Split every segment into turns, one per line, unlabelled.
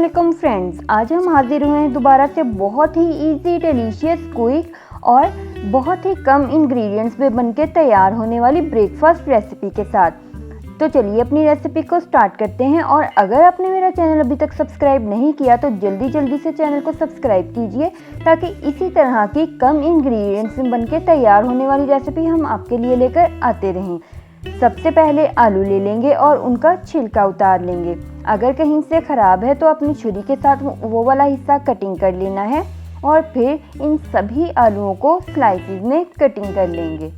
अस्सलामुअलैकुम फ्रेंड्स, आज हम हाजिर हुए हैं दोबारा से बहुत ही इजी, डिलीशियस, क्विक और बहुत ही कम इंग्रेडिएंट्स में बनके तैयार होने वाली ब्रेकफास्ट रेसिपी के साथ। तो चलिए अपनी रेसिपी को स्टार्ट करते हैं। और अगर आपने मेरा चैनल अभी तक सब्सक्राइब नहीं किया तो जल्दी से चैनल को सब्सक्राइब कीजिए, ताकि इसी तरह की कम इंग्रेडिएंट्स में बनके तैयार होने वाली रेसिपी हम आपके लिए लेकर आते रहें। सबसे पहले आलू ले लेंगे और उनका छिलका उतार लेंगे। अगर कहीं से ख़राब है तो अपनी छुरी के साथ वो वाला हिस्सा कटिंग कर लेना है और फिर इन सभी आलूओं को स्लाइसिस में कटिंग कर लेंगे।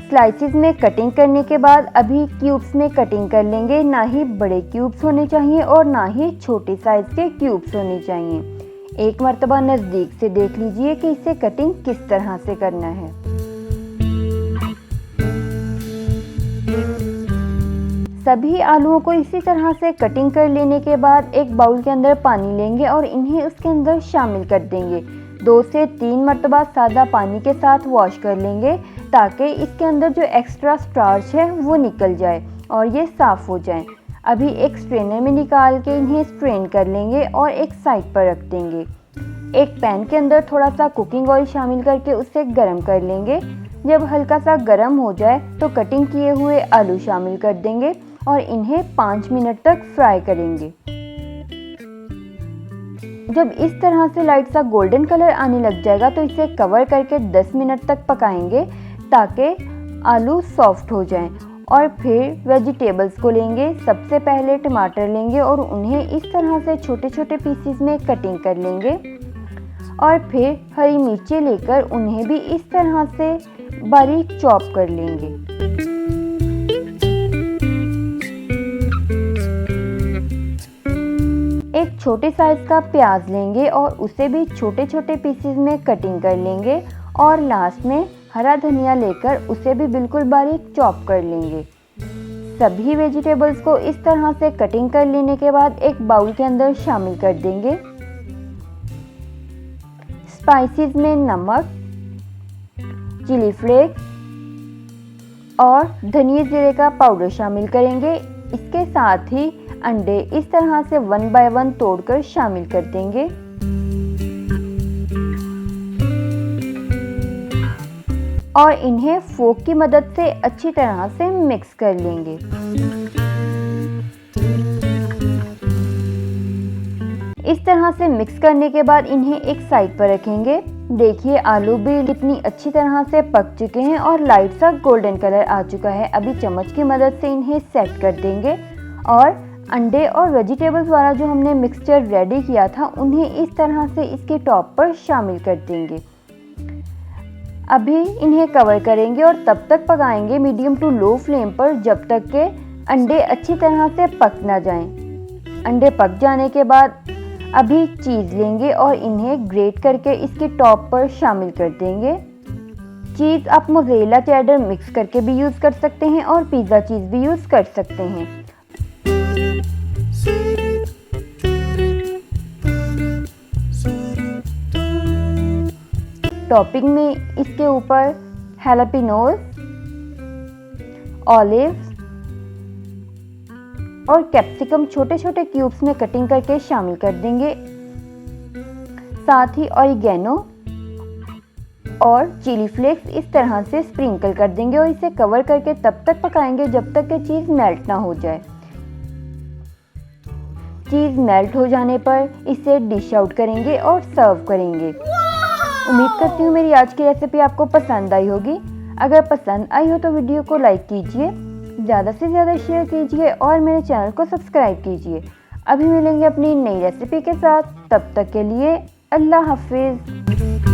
स्लाइसिस में कटिंग करने के बाद अभी क्यूब्स में कटिंग कर लेंगे। ना ही बड़े क्यूब्स होने चाहिए और ना ही छोटे साइज़ के क्यूब्स होने चाहिए। एक मर्तबा नज़दीक से देख लीजिए कि इसे कटिंग किस तरह से करना है। सभी आलूओं को इसी तरह से कटिंग कर लेने के बाद एक बाउल के अंदर पानी लेंगे और इन्हें उसके अंदर शामिल कर देंगे। 2 से 3 मर्तबा सादा पानी के साथ वॉश कर लेंगे, ताकि इसके अंदर जो एक्स्ट्रा स्टार्च है वो निकल जाए और ये साफ़ हो जाए। अभी एक स्ट्रेनर में निकाल के इन्हें स्ट्रेन कर लेंगे और एक साइड पर रख देंगे। एक पैन के अंदर थोड़ा सा कुकिंग ऑयल शामिल करके उसे गर्म कर लेंगे। जब हल्का सा गर्म हो जाए तो कटिंग किए हुए आलू शामिल कर देंगे और इन्हें 5 मिनट तक फ्राई करेंगे। जब इस तरह से लाइट सा गोल्डन कलर आने लग जाएगा तो इसे कवर करके 10 मिनट तक पकाएंगे, ताकि आलू सॉफ्ट हो जाएं। और फिर वेजिटेबल्स को लेंगे। सबसे पहले टमाटर लेंगे और उन्हें इस तरह से छोटे छोटे पीसेस में कटिंग कर लेंगे। और फिर हरी मिर्चें लेकर उन्हें भी इस तरह से बारीक चॉप कर लेंगे। एक छोटे साइज का प्याज लेंगे और उसे भी छोटे छोटे पीसेस में कटिंग कर लेंगे। और लास्ट में हरा धनिया लेकर उसे भी बिल्कुल बारीक चॉप कर लेंगे। सभी वेजिटेबल्स को इस तरह से कटिंग कर लेने के बाद एक बाउल के अंदर शामिल कर देंगे। स्पाइसेस में नमक, चिली फ्लेक्स और धनिया जीरे का पाउडर शामिल करेंगे। इसके साथ ही अंडे इस तरह से 1 बाय 1 तोड़कर शामिल कर देंगे। और इन्हें फोक की मदद से अच्छी तरह से मिक्स कर लेंगे। इस तरह से मिक्स करने के बाद इन्हें एक साइड पर रखेंगे। देखिए आलू भी इतनी अच्छी तरह से पक चुके हैं और लाइट सा गोल्डन कलर आ चुका है। अभी चम्मच की मदद से इन्हें सेट कर देंगे और अंडे और वेजिटेबल्स वाला जो हमने मिक्सचर रेडी किया था उन्हें इस तरह से इसके टॉप पर शामिल कर देंगे। अभी इन्हें कवर करेंगे और तब तक पकाएंगे मीडियम टू लो फ्लेम पर, जब तक के अंडे अच्छी तरह से पक ना जाएं। अंडे पक जाने के बाद अभी चीज़ लेंगे और इन्हें ग्रेट करके इसके टॉप पर शामिल कर देंगे। चीज़ आप मोज़रेला चेडर मिक्स करके भी यूज़ कर सकते हैं और पिज़्ज़ा चीज़ भी यूज़ कर सकते हैं। टॉपिंग में इसके ऊपर हैलापिनोज, ऑलिव्स और कैप्सिकम छोटे छोटे क्यूब्स में कटिंग करके शामिल कर देंगे। साथ ही ऑरिगेनो और चिली फ्लेक्स इस तरह से स्प्रिंकल कर देंगे और इसे कवर करके तब तक पकाएंगे जब तक कि चीज़ मेल्ट ना हो जाए। चीज़ मेल्ट हो जाने पर इसे डिश आउट करेंगे और सर्व करेंगे। उम्मीद करती हूँ मेरी आज की रेसिपी आपको पसंद आई होगी। अगर पसंद आई हो तो वीडियो को लाइक कीजिए, ज़्यादा से ज़्यादा शेयर कीजिए और मेरे चैनल को सब्सक्राइब कीजिए। अभी मिलेंगे अपनी नई रेसिपी के साथ, तब तक के लिए अल्लाह हाफिज़।